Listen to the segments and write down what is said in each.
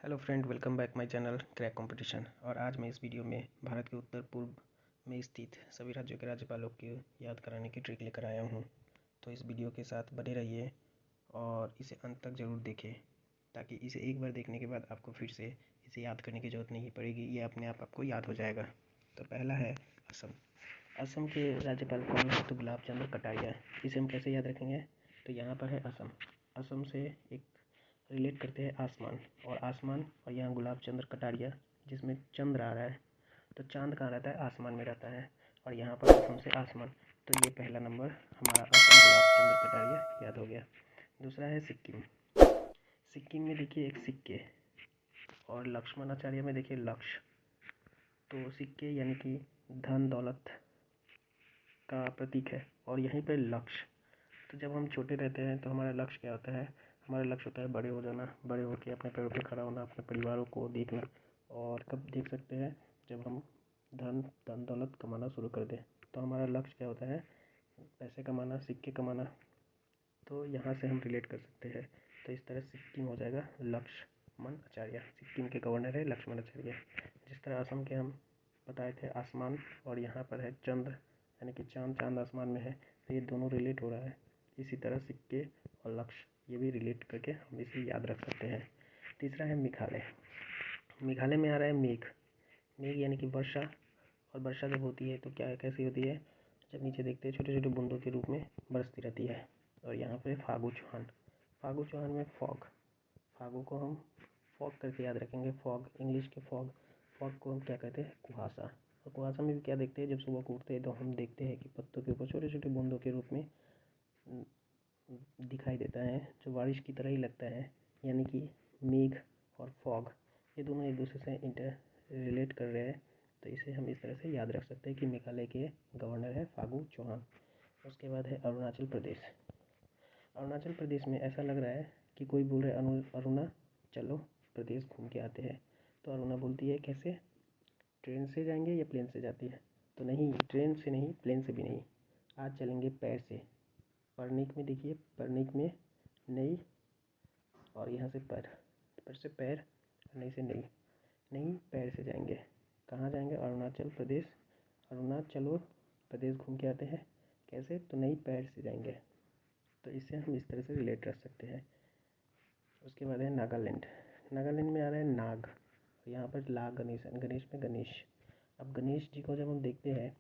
Hello friend, welcome back my channel crack competition. और आज मैं इस वीडियो में भारत के उत्तर पूर्व में स्थित सभी राज्यों के राज्यपालों की याद कराने की ट्रिक लेकर आया हूं। तो इस वीडियो के साथ बने रहिए और इसे अंत तक ज़रूर देखें, ताकि इसे एक बार देखने के बाद आपको फिर से इसे याद करने की ज़रूरत नहीं पड़ेगी, ये अपने आप आपको याद हो जाएगा। तो पहला है असम। असम के राज्यपाल कौन है? तो गुलाब चंद कटारिया। इसे हम कैसे याद रखेंगे? तो यहाँ पर है असम। असम से एक रिलेट करते हैं आसमान, और यहाँ गुलाब चंद्र कटारिया, जिसमें चंद्र आ रहा है, तो चांद कहाँ रहता है? आसमान में रहता है। और यहाँ पर असम से आसमान, तो ये पहला नंबर हमारा असम गुलाब चंद्र कटारिया याद हो गया। दूसरा है सिक्किम। सिक्किम में देखिए एक सिक्के, और लक्ष्मण आचार्य में देखिए लक्ष्य। तो सिक्के यानी कि धन दौलत का प्रतीक है, और यहीं पर लक्ष्य। तो जब हम छोटे रहते हैं तो हमारा लक्ष्य क्या होता है? हमारा लक्ष्य होता है बड़े हो जाना, बड़े होकर अपने पैरों पे खड़ा होना, अपने परिवारों को देखना। और कब देख सकते हैं? जब हम धन दौलत कमाना शुरू कर दें, तो हमारा लक्ष्य क्या होता है? पैसे कमाना, सिक्के कमाना। तो यहाँ से हम रिलेट कर सकते हैं। तो इस तरह सिक्किम हो जाएगा लक्ष्मण आचार्य। सिक्किम के गवर्नर है लक्ष्मण आचार्य। जिस तरह असम के हम बताए थे आसमान, और यहाँ पर है चंद्र, यानी कि चांद आसमान में है, तो ये दोनों रिलेट हो रहा है। इसी तरह सिक्के और लक्ष्य, ये भी रिलेट करके हम इसे याद रख सकते हैं। तीसरा है मेघालय। मेघालय में आ रहा है मेघ यानी कि वर्षा। और वर्षा जब होती है तो क्या कैसी होती है? जब नीचे देखते हैं छोटे छोटे बूंदों के रूप में बरसती रहती है। और यहाँ पे फागु चौहान में फॉग। फागु को हम फॉग करके याद रखेंगे। फॉग, इंग्लिश के फॉग को हम क्या कहते हैं? कुहासा। और कुहासा में भी क्या देखते हैं? जब सुबह को उठते हैं तो हम देखते हैं कि पत्तों के ऊपर छोटे छोटे बूंदों के रूप में दिखाई देता है, जो बारिश की तरह ही लगता है। यानी कि मेघ और फॉग, ये दोनों एक दूसरे से इंटर रिलेट कर रहे हैं। तो इसे हम इस तरह से याद रख सकते हैं कि मेघालय के गवर्नर है फागु चौहान। उसके बाद है अरुणाचल प्रदेश। अरुणाचल प्रदेश में ऐसा लग रहा है कि कोई बोल रहा है अरुणा चलो प्रदेश घूम के आते हैं। तो अरुणा बोलती है कैसे? ट्रेन से जाएंगे या प्लेन से जाती है? तो नहीं, ट्रेन से नहीं, प्लेन से भी नहीं, आज चलेंगे पैर से। पर्निक में देखिए, पर्निक में नई, और यहाँ से पर से पैर, नई से नई पैर से जाएंगे। कहाँ जाएंगे? अरुणाचल प्रदेश। अरुणाचलो प्रदेश घूम के आते हैं। कैसे? तो नई पैर से जाएंगे। तो इससे हम इस तरह से रिलेट रख सकते हैं। उसके बाद है नागालैंड। नागालैंड में आ रहा है नाग, यहाँ पर ला गणेश, गणेश में गणेश। अब गणेश जी को जब हम देखते हैं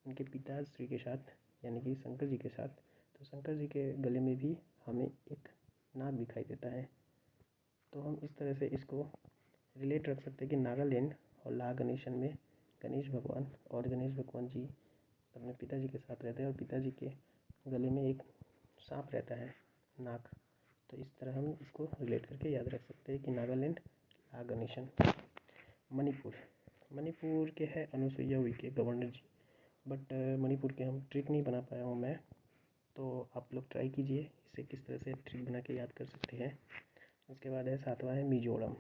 उनके पिताश्री के साथ, यानी कि शंकर जी के साथ, तो शंकर जी के गले में भी हमें एक नाग दिखाई देता है। तो हम इस तरह से इसको रिलेट रख सकते हैं कि नागालैंड और ला गणेशन में गणेश भगवान जी अपने पिताजी के साथ रहते हैं, और पिताजी के गले में एक सांप रहता है, नाग। तो इस तरह हम इसको रिलेट करके याद रख सकते हैं कि नागालैंड, ला गणेशन। मणिपुर के है अनुसुईया उइके गवर्नर जी, बट मणिपुर के हम ट्रिक नहीं बना पाया हूँ मैं। तो आप लोग ट्राई कीजिए इसे किस तरह से ट्रिक बना के याद कर सकते हैं। उसके बाद है सातवां है मिजोरम।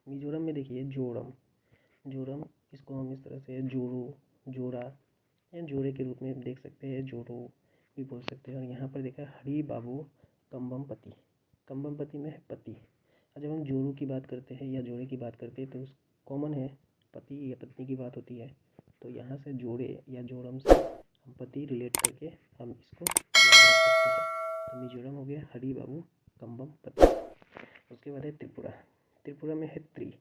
मिजोरम में देखिए जोरम, इसको हम इस तरह से जोरा या जोरे के रूप में देख सकते हैं, जोरो भी बोल सकते हैं। और यहाँ पर देखा हरी बाबू कम्बमपति में है पति। और जब हम जोरू की बात करते हैं या जोड़े की बात करते हैं तो कॉमन है, पति या पत्नी की बात होती है। तो यहाँ से जोड़े या जोरम से हम पति रिलेट करके हम इसको याद रख सकते हैं। तो मिजोरम हो गया हरी बाबू कम्बमपति। उसके बाद है त्रिपुरा में है त्रि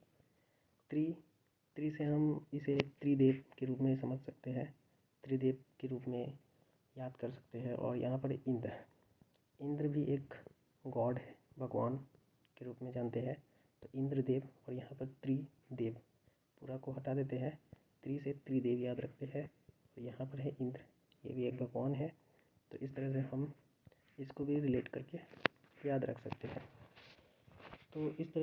से हम इसे त्रिदेव के रूप में समझ सकते हैं, त्रिदेव के रूप में याद कर सकते हैं। और यहाँ पर इंद्र भी एक गॉड है, भगवान के रूप में जानते हैं। तो इंद्रदेव, और यहाँ पर त्रिदेव, पूरा को हटा देते हैं, त्रि से त्रिदेव याद रखते हैं। और यहाँ पर है इंद्र, ये भी एक भगवान है। तो इस तरह से हम इसको भी रिलेट करके याद रख सकते हैं। तो इस तरह